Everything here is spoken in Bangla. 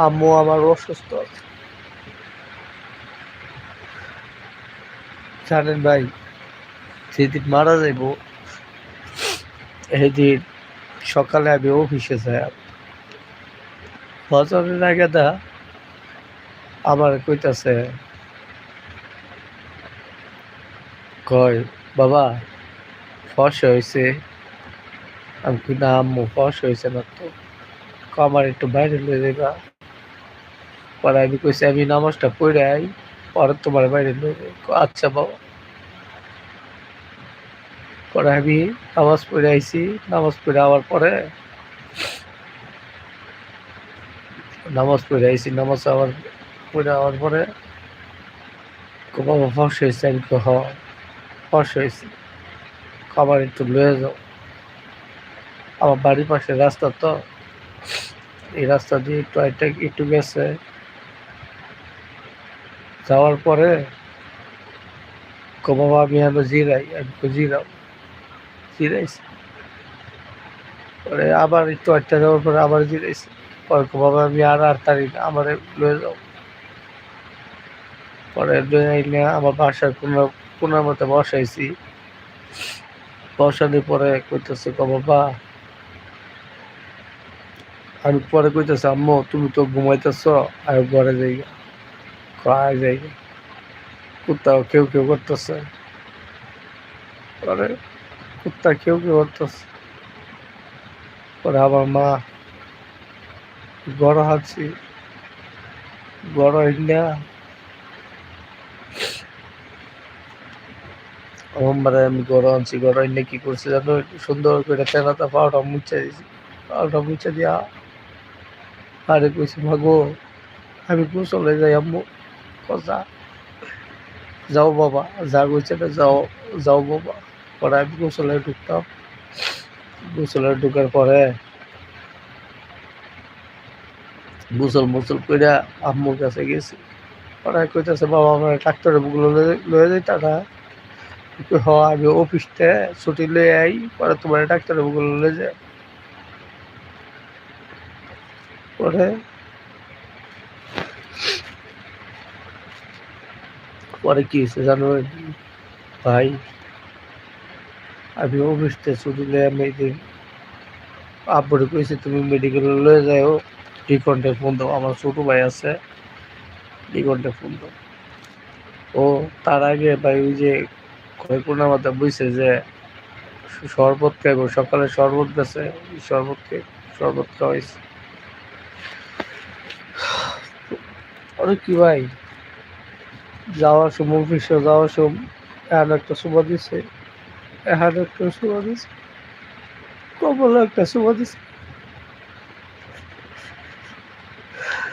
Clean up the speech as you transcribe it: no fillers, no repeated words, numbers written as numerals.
আম্মু আমার অসুস্থ। জানেন ভাই, যেদিন মারা যাইব সেদিন সকালে আমি অফিসে যাই। ফজরের আগে দা আমার কইতাছে, কয় বাবা ফর্সা হয়েছে। আমি কি না আম্মু ফর্সা হয়েছে না তো, আমার একটু বাইরে লয়ে যাইবা। পরে আমি কইছি আমি নামাজটা পড়ে আই, পরে তোমার বাইরে লয়ে যাই। আচ্ছা বাবা। পরে আমি নামাজ পড়ে আইছি। নামাজ পড়ে আওয়ার পরে নামাজ পড়ে আইছি, নামাজ আবার পড়ে আওয়ার পরে বাবা ফর্সা হয়েছে। আমি হ ফর্সা হয়েছে, খাবার একটু লয়ে যাও। আমার বাড়ির পাশে রাস্তা তো, এই রাস্তা দিয়ে একটু গেছে। যাওয়ার পরে বাবা আমি আরো জিরাই। আমি জিরাও, জিরাইছি। পরে আবার একটু আটটা যাওয়ার পরে আবার জিরাইছি। পরে বাবা আমি আর তারি না, আমার লয়ে যাও। পরে লয়ে আইলে আমার বাসার কোনার মতো বসাইছি। বসানোর পরে কইতেছে বাবা, আমি পরে কইতেছে আম্মু তুমি তো ঘুমাইতেছ, আর ঘরে যাই। খাওয়া যাই, কুত্তাও কেউ কেউ করতেছে। পরে কুত্তা কেউ কেউ করতেছে। পরে আমার মা গড় হাঁটছি, গড় হইলা আমার আমি গড় আনছি। গড় হইলে কি করছি জানো, একটু সুন্দর করে তেনাটা পাউডার মুছে দিয়েছি। পাউডার মুছে দিয়া আরে কইছি মাগো আমি গোসলে যাই। আম্মু যা, যাও বাবা, যা কইছে না যাও, যাও বাবা। পরে আমি গোসলে ঢুকতাম। গোসলে ঢুকার পরে গোসল মোসল করে আম্মুর কাছে গেছি। পরে কইতেছে বাবা আমার ডাক্তারের বুকগুলো লয়ে যাইতা না। হ আমি অফিসতে ছুটি লয়ে আই, পরে তোমার ডাক্তারের বুকগুলো লয়ে যায়। পরে পরে কি হয়েছে জানো ভাই, আমি অফিসতে ছুটি লয়ে আমি আব্বুরে কইছি তুমি মেডিকেলে লয়ে যাও, ডিকন্টে ফোন দাও। আমার ছোট ভাই আছে, ডিকন্টে ফোন দাও। ও তার আগে ভাই ওই যে কয়কুনা মাথা বুঝছে যে শরবত খাইব, সকালে শরবত গেছে, শরবত খাওয়াইছে। আরে কি ভাই, যাওয়ার সময় অফিসে যাওয়ার সময় এখন একটা সুমা দিছে, এখন একটা সুমা দিছে, কমলা একটা সুমা দিছে।